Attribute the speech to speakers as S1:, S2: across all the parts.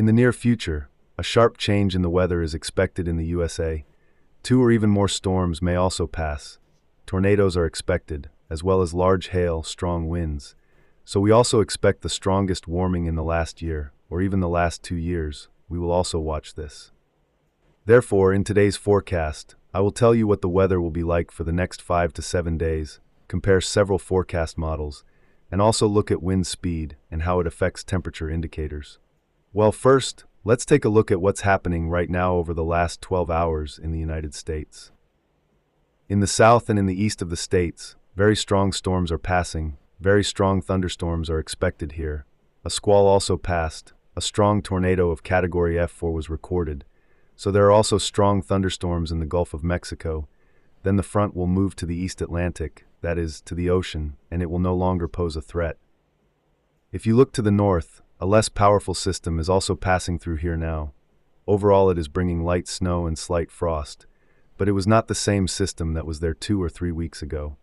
S1: In the near future, a sharp change in the weather is expected in the USA. 2 or even more storms may also pass. Tornadoes are expected, as well as large hail, strong winds. So we also expect the strongest warming in the last year, or even the last 2 years. We will also watch this. Therefore, in today's forecast, I will tell you what the weather will be like for the next 5 to 7 days, compare several forecast models, and also look at wind speed and how it affects temperature indicators. Well, first, let's take a look at what's happening right now over the last 12 hours in the United States. In the south and in the east of the states, very strong storms are passing. Very strong thunderstorms are expected here. A squall also passed. A strong tornado of Category F4 was recorded. So there are also strong thunderstorms in the Gulf of Mexico. Then the front will move to the East Atlantic, that is, to the ocean, and it will no longer pose a threat. If you look to the north, a less powerful system is also passing through here now. Overall, it is bringing light snow and slight frost, but it was not the same system that was there 2 or 3 weeks ago.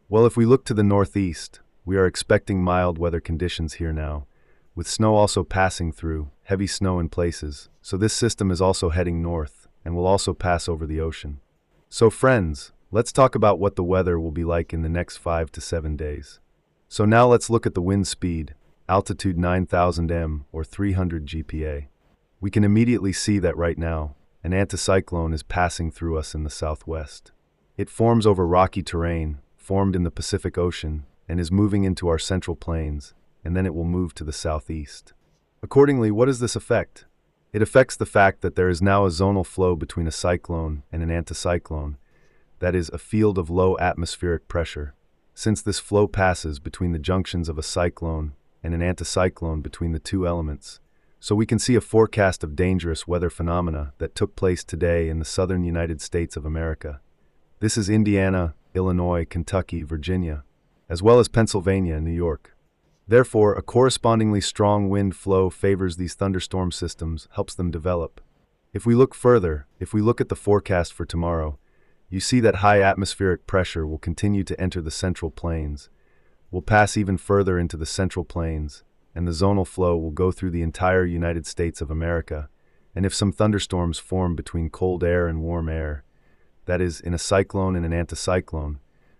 S1: Well, if we look to the northeast, we are expecting mild weather conditions here now, with snow also passing through, heavy snow in places, so this system is also heading north and will also pass over the ocean. So friends, let's talk about what the weather will be like in the next 5 to 7 days. So now let's look at the wind speed. Altitude 9,000 m or 300 GPa. We can immediately see that right now, an anticyclone is passing through us in the southwest. It forms over rocky terrain, formed in the Pacific Ocean, and is moving into our central plains, and then it will move to the southeast. Accordingly, what does this affect? It affects the fact that there is now a zonal flow between a cyclone and an anticyclone, that is, a field of low atmospheric pressure. Since this flow passes between the junctions of a cyclone and an anticyclone between the two elements, so we can see a forecast of dangerous weather phenomena that took place today in the southern United States of America. This is Indiana, Illinois, Kentucky, Virginia, as well as Pennsylvania and New York. Therefore, a correspondingly strong wind flow favors these thunderstorm systems, helps them develop. If we look further, if we look at the forecast for tomorrow, you see that high atmospheric pressure will continue to enter the central plains, will pass even further into the central plains, and the zonal flow will go through the entire United States of America. And if some thunderstorms form between cold air and warm air, that is, in a cyclone and an anticyclone,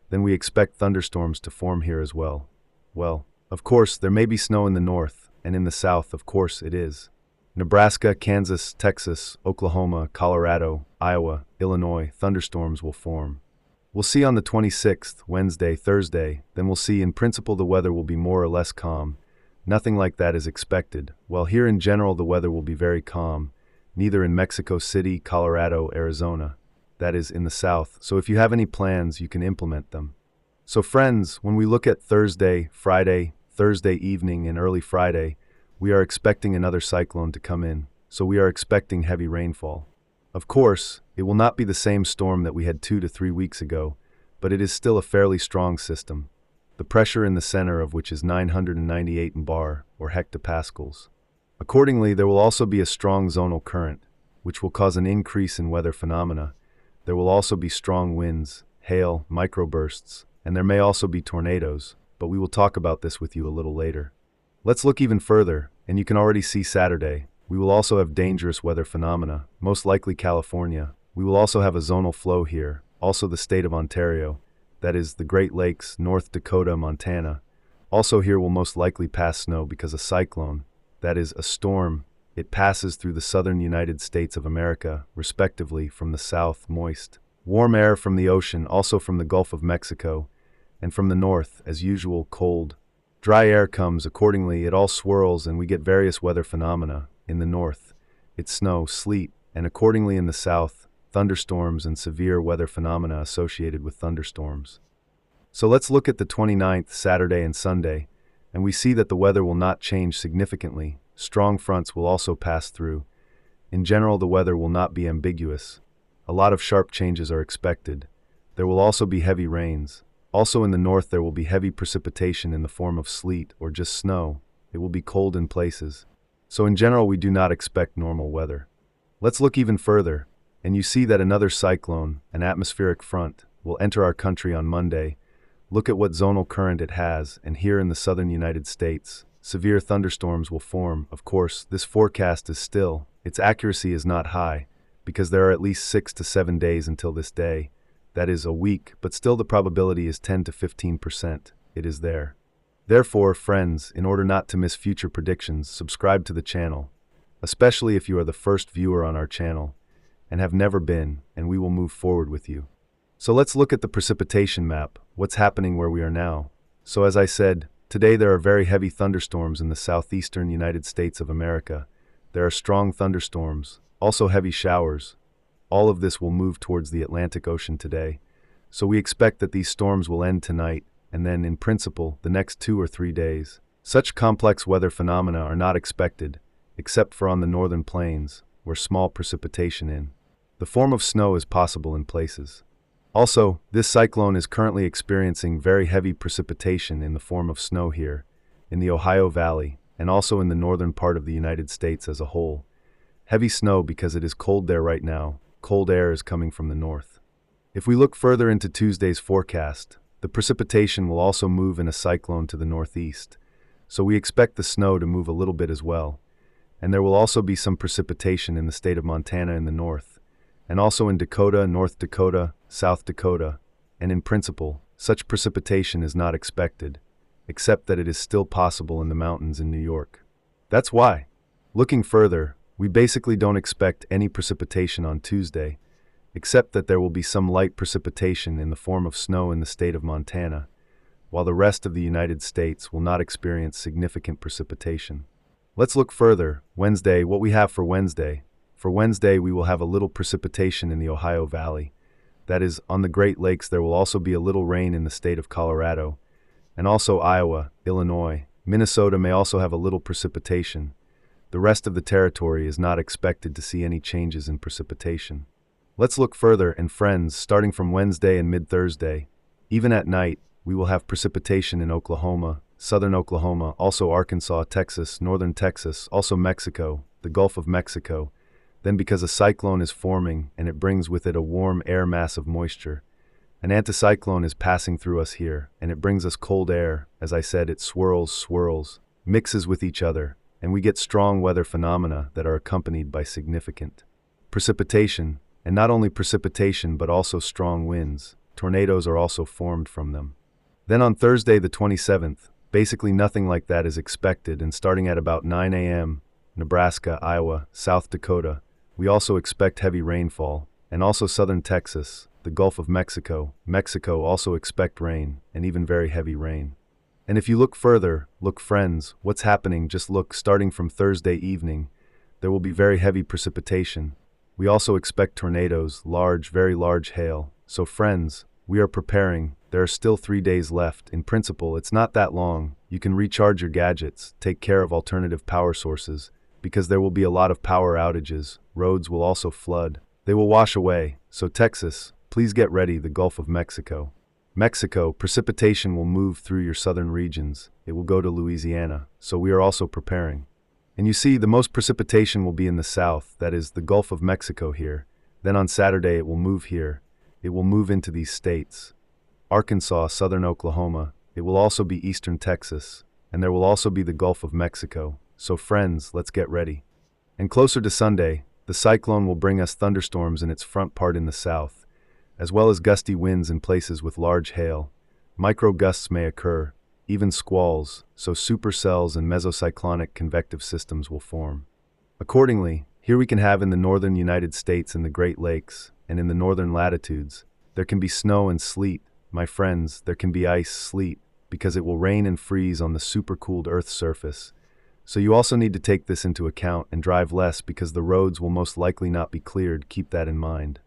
S1: then we expect thunderstorms to form here as well. Well, of course, there may be snow in the north, and in the south, of course, it is. Nebraska, Kansas, Texas, Oklahoma, Colorado, Iowa, Illinois, thunderstorms will form. We'll see on the 26th, Wednesday, Thursday, then we'll see in principle the weather will be more or less calm. Nothing like that is expected. While here in general the weather will be very calm, neither in Mexico City, Colorado, Arizona. That is, in the south, so if you have any plans, you can implement them. So friends, when we look at Thursday, Friday, Thursday evening and early Friday, we are expecting another cyclone to come in, so we are expecting heavy rainfall. Of course, it will not be the same storm that we had 2 to 3 weeks ago, but it is still a fairly strong system, the pressure in the center of which is 998 bar, or hectopascals. Accordingly, there will also be a strong zonal current, which will cause an increase in weather phenomena. There will also be strong winds, hail, microbursts, and there may also be tornadoes, but we will talk about this with you a little later. Let's look even further, and you can already see Saturday. We will also have dangerous weather phenomena, most likely California. We will also have a zonal flow here, also the state of Ontario, that is, the Great Lakes, North Dakota, Montana. Also here will most likely pass snow because a cyclone, that is, a storm, it passes through the southern United States of America, respectively, from the south, moist, warm air from the ocean, also from the Gulf of Mexico, and from the north, as usual, cold, dry air comes. Accordingly, it all swirls and we get various weather phenomena. In the north, it's snow, sleet, and accordingly in the south, thunderstorms and severe weather phenomena associated with thunderstorms. So let's look at the 29th, Saturday and Sunday, and we see that the weather will not change significantly. Strong fronts will also pass through. In general, the weather will not be ambiguous. A lot of sharp changes are expected. There will also be heavy rains. Also in the north, there will be heavy precipitation in the form of sleet or just snow. It will be cold in places. So in general, we do not expect normal weather. Let's look even further, and you see that another cyclone, an atmospheric front, will enter our country on Monday. Look at what zonal current it has, and here in the southern United States, severe thunderstorms will form. Of course, this forecast is still, its accuracy is not high, because there are at least 6 to 7 days until this day. That is a week, but still the probability is 10 to 15%. It is there. Therefore, friends, in order not to miss future predictions, subscribe to the channel, especially if you are the first viewer on our channel and have never been, and we will move forward with you. So let's look at the precipitation map, what's happening where we are now. So as I said, today there are very heavy thunderstorms in the southeastern United States of America. There are strong thunderstorms, also heavy showers. All of this will move towards the Atlantic Ocean today. So we expect that these storms will end tonight, and then, in principle, the next 2 or 3 days. Such complex weather phenomena are not expected, except for on the northern plains, where small precipitation in the form of snow is possible in places. Also, this cyclone is currently experiencing very heavy precipitation in the form of snow here, in the Ohio Valley, and also in the northern part of the United States as a whole. Heavy snow because it is cold there right now. Cold air is coming from the north. If we look further into Tuesday's forecast, the precipitation will also move in a cyclone to the northeast, so we expect the snow to move a little bit as well. And there will also be some precipitation in the state of Montana in the north, and also in Dakota, North Dakota, South Dakota, and in principle, such precipitation is not expected, except that it is still possible in the mountains in New York. That's why, looking further, we basically don't expect any precipitation on Tuesday, except that there will be some light precipitation in the form of snow in the state of Montana, while the rest of the United States will not experience significant precipitation. Let's look further. Wednesday, what we have for Wednesday. For Wednesday, we will have a little precipitation in the Ohio Valley. That is, on the Great Lakes there will also be a little rain in the state of Colorado, and also Iowa, Illinois. Minnesota may also have a little precipitation. The rest of the territory is not expected to see any changes in precipitation. Let's look further, and friends, starting from Wednesday and mid-Thursday, even at night, we will have precipitation in Oklahoma, southern Oklahoma, also Arkansas, Texas, northern Texas, also Mexico, the Gulf of Mexico. Then because a cyclone is forming and it brings with it a warm air mass of moisture, an anticyclone is passing through us here, and it brings us cold air. As I said, it swirls, mixes with each other, and we get strong weather phenomena that are accompanied by significant precipitation. And not only precipitation but also strong winds. Tornadoes are also formed from them. Then on Thursday the 27th, basically nothing like that is expected, and starting at about 9 a.m., Nebraska, Iowa, South Dakota, we also expect heavy rainfall, and also southern Texas, the Gulf of Mexico, also expect rain, and even very heavy rain. And if you look further, look friends, what's happening, just look, starting from Thursday evening, there will be very heavy precipitation. We also expect tornadoes, large, very large hail. So friends, we are preparing. There are still 3 days left. In principle, it's not that long. You can recharge your gadgets, take care of alternative power sources, because there will be a lot of power outages. Roads will also flood. They will wash away. So Texas, please get ready. The Gulf of Mexico. Precipitation will move through your southern regions. It will go to Louisiana. So we are also preparing. And you see, the most precipitation will be in the south, that is, the Gulf of Mexico here. Then on Saturday it will move here. It will move into these states. Arkansas, southern Oklahoma. It will also be eastern Texas. And there will also be the Gulf of Mexico. So friends, let's get ready. And closer to Sunday, the cyclone will bring us thunderstorms in its front part in the south, as well as gusty winds in places with large hail. Micro gusts may occur, even squalls, so supercells and mesocyclonic convective systems will form. Accordingly, here we can have in the northern United States and the Great Lakes, and in the northern latitudes, there can be snow and sleet. My friends, there can be ice, sleet, because it will rain and freeze on the supercooled Earth's surface. So you also need to take this into account and drive less because the roads will most likely not be cleared. Keep that in mind.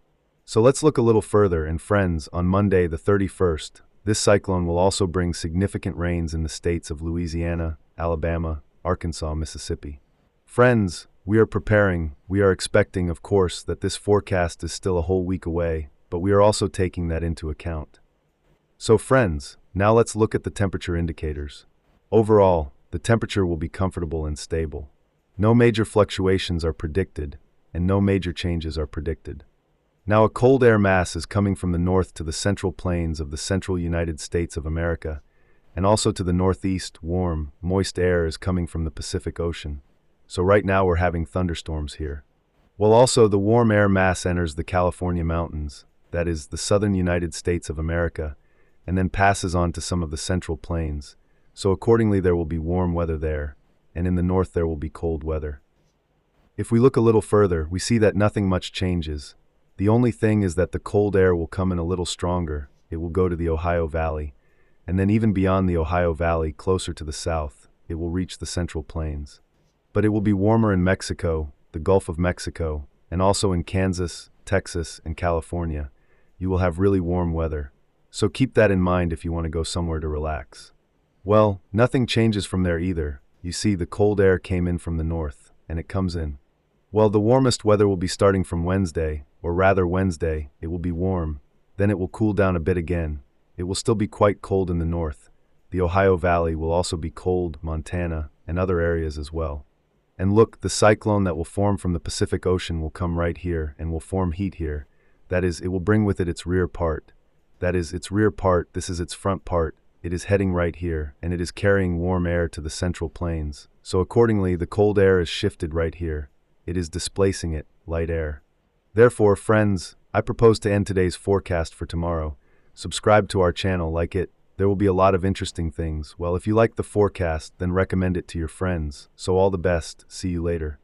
S1: So let's look a little further, and friends, on Monday the 31st, this cyclone will also bring significant rains in the states of Louisiana, Alabama, Arkansas, Mississippi. Friends, we are preparing. We are expecting, of course, that this forecast is still a whole week away, but we are also taking that into account. So friends, now let's look at the temperature indicators. Overall, the temperature will be comfortable and stable. No major fluctuations are predicted, and no major changes are predicted. Now a cold air mass is coming from the north to the central plains of the central United States of America, And also to the northeast, warm, moist air is coming from the Pacific Ocean. So right now we're having thunderstorms here. Well, also the warm air mass enters the California mountains, that is, the southern United States of America, and then passes on to some of the central plains. So accordingly there will be warm weather there, and in the north there will be cold weather. If we look a little further, we see that nothing much changes. The only thing is that the cold air will come in a little stronger. It will go to the Ohio Valley, and then even beyond the Ohio Valley, closer to the south, it will reach the central plains. But it will be warmer in Mexico, the Gulf of Mexico, and also in Kansas, Texas, and California. You will have really warm weather. So keep that in mind if you want to go somewhere to relax. Well, nothing changes from there either. You see, the cold air came in from the north, and it comes in. Well, the warmest weather will be starting from Wednesday, or rather Wednesday, it will be warm. Then it will cool down a bit again. It will still be quite cold in the north. The Ohio Valley will also be cold, Montana, and other areas as well. And look, the cyclone that will form from the Pacific Ocean will come right here and will form heat here. That is, it will bring with it its rear part. That is, its rear part, this is its front part. It is heading right here, and it is carrying warm air to the central plains. So accordingly, the cold air is shifted right here. It is displacing it, light air. Therefore, friends, I propose to end today's forecast for tomorrow. Subscribe to our channel, like it. There will be a lot of interesting things. Well, if you like the forecast, then recommend it to your friends. So all the best. See you later.